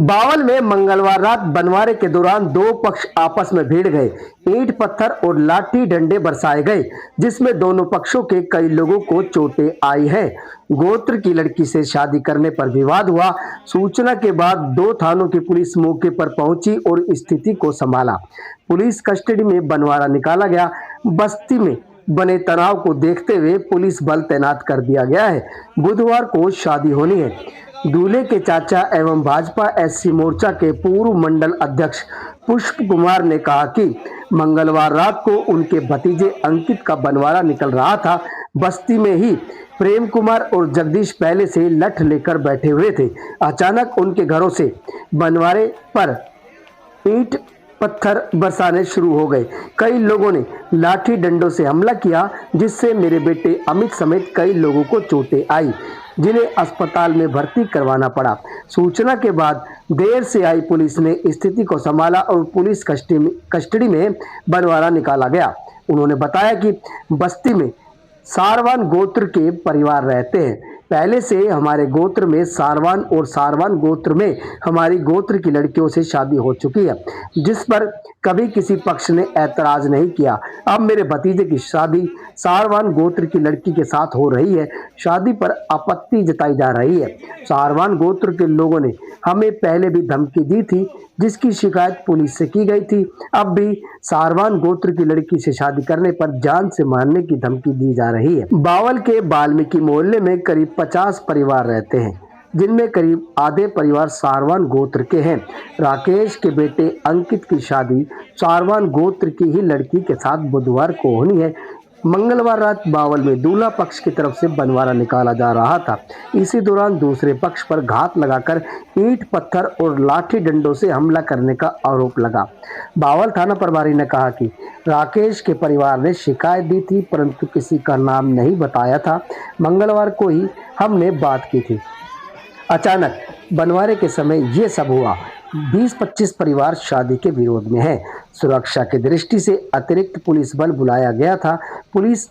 बावल में मंगलवार रात बंटवारे के दौरान दो पक्ष आपस में भिड़ गए। ईंट पत्थर और लाठी डंडे बरसाए गए, जिसमें दोनों पक्षों के कई लोगों को चोटें आई हैं। गोत्र की लड़की से शादी करने पर विवाद हुआ। सूचना के बाद दो थानों की पुलिस मौके पर पहुंची और स्थिति को संभाला। पुलिस कस्टडी में बंटवारा निकाला गया। बस्ती में बने तनाव को देखते हुए पुलिस बल तैनात कर दिया गया है। बुधवार को शादी होनी है। दूल्हे के चाचा एवं भाजपा एससी मोर्चा के पूर्व मंडल अध्यक्ष पुष्प कुमार ने कहा कि मंगलवार रात को उनके भतीजे अंकित का बंटवारा निकल रहा था। बस्ती में ही प्रेम कुमार और जगदीश पहले से लठ लेकर बैठे हुए थे। अचानक उनके घरों से बंटवारे पर ईंट पत्थर बरसाने शुरू हो गए। कई लोगों ने लाठी डंडों से हमला किया, जिससे मेरे बेटे अमित समेत कई लोगों को चोटें आई, जिन्हें अस्पताल में भर्ती करवाना पड़ा। सूचना के बाद देर से आई पुलिस ने स्थिति को संभाला और पुलिस कस्टडी में बंटवारा निकाला गया। उन्होंने बताया कि बस्ती में सारवान गोत्र के परिवार रहते हैं। पहले से हमारे गोत्र में सारवान और सारवान गोत्र में हमारी गोत्र की लड़कियों से शादी हो चुकी है, जिस पर कभी किसी पक्ष ने ऐतराज नहीं किया। अब मेरे भतीजे की शादी सारवान गोत्र की लड़की के साथ हो रही है। शादी पर आपत्ति जताई जा रही है। सारवान गोत्र के लोगों ने हमें पहले भी धमकी दी थी, जिसकी शिकायत पुलिस से की गई थी। अब भी सारवान गोत्र की लड़की से शादी करने पर जान से मारने की धमकी दी जा रही है। बावल के वाल्मीकि मोहल्ले में करीब 50 परिवार रहते हैं, जिनमें करीब आधे परिवार सारवान गोत्र के हैं। राकेश के बेटे अंकित की शादी सारवान गोत्र की ही लड़की के साथ बुधवार को होनी है। मंगलवार रात बावल में दूल्हा पक्ष की तरफ से बंटवारा निकाला जा रहा था। इसी दौरान दूसरे पक्ष पर घात लगाकर ईंट पत्थर और लाठी डंडों से हमला करने का आरोप लगा। बावल थाना प्रभारी ने कहा कि राकेश के परिवार ने शिकायत दी थी, परंतु किसी का नाम नहीं बताया था। मंगलवार को ही हमने बात की थी। अचानक बंटवारे के समय ये सब हुआ। 20-25 परिवार शादी के विरोध में हैं। सुरक्षा की दृष्टि से अतिरिक्त पुलिस बल बुलाया गया था। पुलिस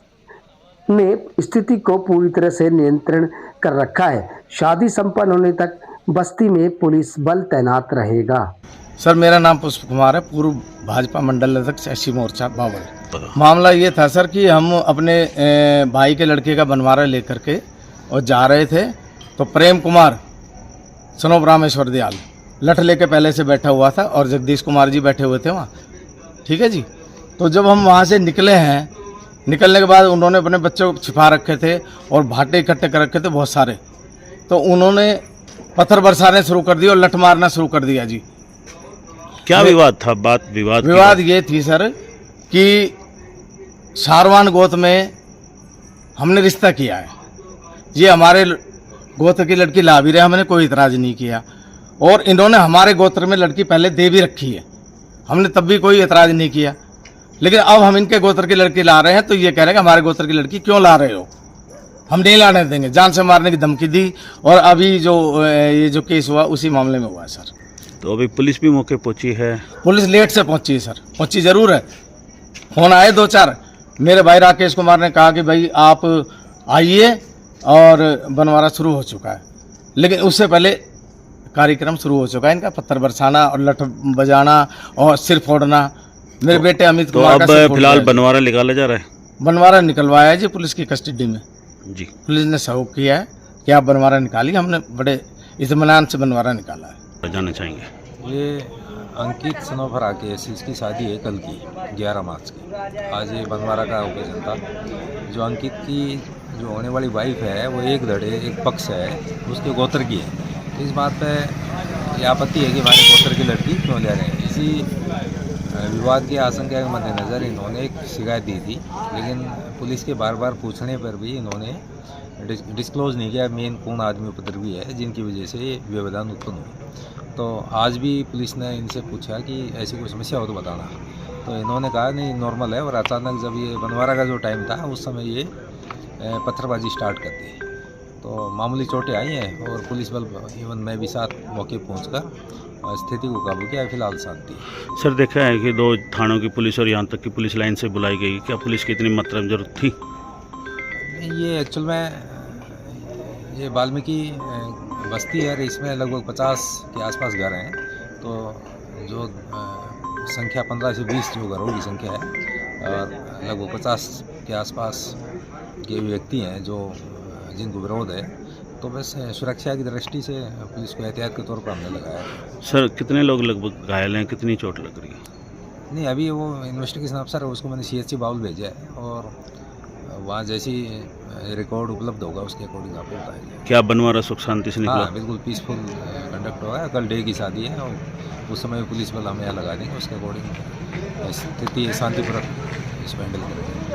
ने स्थिति को पूरी तरह से नियंत्रण कर रखा है। शादी संपन्न होने तक बस्ती में पुलिस बल तैनात रहेगा। सर, मेरा नाम पुष्प कुमार है, पूर्व भाजपा मंडल अध्यक्ष एससी मोर्चा बावल। मामला ये था सर कि हम अपने भाई के लड़के का बंटवारा लेकर के और जा रहे थे, तो प्रेम कुमार सनोप रामेश्वर दयाल लठ लेके पहले से बैठा हुआ था और जगदीश कुमार जी बैठे हुए थे वहाँ। ठीक है जी। तो जब हम वहाँ से निकले हैं, निकलने के बाद उन्होंने अपने बच्चों को छिपा रखे थे और भाटे इकट्ठे कर रखे थे बहुत सारे, तो उन्होंने पत्थर बरसाने शुरू कर दिए और लठ मारना शुरू कर दिया जी। क्या विवाद था? विवाद ये थी सर कि सारवान गोत्र में हमने रिश्ता किया है, ये हमारे गोत्र की लड़की ला भी रहे, हमने कोई इतराज नहीं किया, और इन्होंने हमारे गोत्र में लड़की पहले दे भी रखी है, हमने तब भी कोई एतराज़ नहीं किया। लेकिन अब हम इनके गोत्र की लड़की ला रहे हैं, तो ये कह रहे हैं कि हमारे गोत्र की लड़की क्यों ला रहे हो, हम नहीं लाने देंगे, जान से मारने की धमकी दी। और अभी ये जो केस हुआ उसी मामले में हुआ है सर। तो अभी पुलिस भी मौके पहुंची है? पुलिस लेट से पहुंची है सर, पहुंची जरूर है। फोन आए 2-4, मेरे भाई राकेश कुमार ने कहा कि भाई आप आइए, और बंटवारा शुरू हो चुका है। लेकिन उससे पहले कार्यक्रम शुरू हो चुका है इनका, पत्थर बरसाना और लठ बजाना और सिर फोड़ना। मेरे बेटे अमित कुमार का अब फिलहाल बंटवारा निकाला जा रहा है? बंटवारा निकलवाया है जी पुलिस की कस्टडी में जी। पुलिस ने सहयोग किया है कि आप बंटवारा निकालिए, हमने बड़े इत्मीनान से बंटवारा निकाला है। जानना चाहेंगे? ये अंकित सनोफ राकेश, इसकी शादी है कल की 11 मार्च की। आज ये बंटवारा का ओकेजन था। जो अंकित की जो होने वाली वाइफ है वो एक पक्ष है, उसके गोत्र की है। तो इस बात पे ये आपत्ति है कि हमारे गोत्र की लड़की क्यों ले रहे हैं। इसी विवाद की आशंका के मद्देनज़र इन्होंने एक शिकायत दी थी, लेकिन पुलिस के बार बार पूछने पर भी इन्होंने डिस्क्लोज नहीं किया मेन कौन आदमी उपद्रवी है जिनकी वजह से ये व्यवधान उत्पन्न हुई। तो आज भी पुलिस ने इनसे पूछा कि ऐसी कोई समस्या हो तो बताना, तो इन्होंने कहा नहीं नॉर्मल है। और अचानक जब ये बंटवारा का जो टाइम था उस समय ये पत्थरबाजी स्टार्ट कर दी, तो मामूली चोटें आई हैं और पुलिस बल इवन मैं भी साथ मौके पहुंचकर स्थिति को काबू किया। फिलहाल शांति है। सर, देखा है कि 2 थानों की पुलिस और यहाँ तक की पुलिस लाइन से बुलाई गई, क्या पुलिस की इतनी मात्रा में जरूरत थी? ये एक्चुअल में ये वाल्मीकि बस्ती है, इसमें लगभग 50 के आसपास घर हैं। तो जो संख्या 15 से 20 जो घरों की संख्या है और लगभग 50 के आसपास के व्यक्ति हैं जो जिनको विरोध है। तो बस सुरक्षा की दृष्टि से पुलिस को एहतियात के तौर पर हमने लगाया है। सर कितने लोग लगभग घायल हैं, कितनी चोट लग रही है? नहीं, अभी वो इन्वेस्टिगेशन अफसर है, उसको मैंने CHC बाउल भेजा है और वहाँ जैसी रिकॉर्ड उपलब्ध होगा उसके अकॉर्डिंग आपको बताएंगे। क्या बनवारा सुख शांति से निकला? हाँ, बिल्कुल पीसफुल कंडक्ट होगा। कल डे की शादी है और उस समय पुलिस बल हम यहाँ लगा देंगे, उसके अकॉर्डिंग स्थिति शांतिपूर्वक इसको हैंडल करेंगे।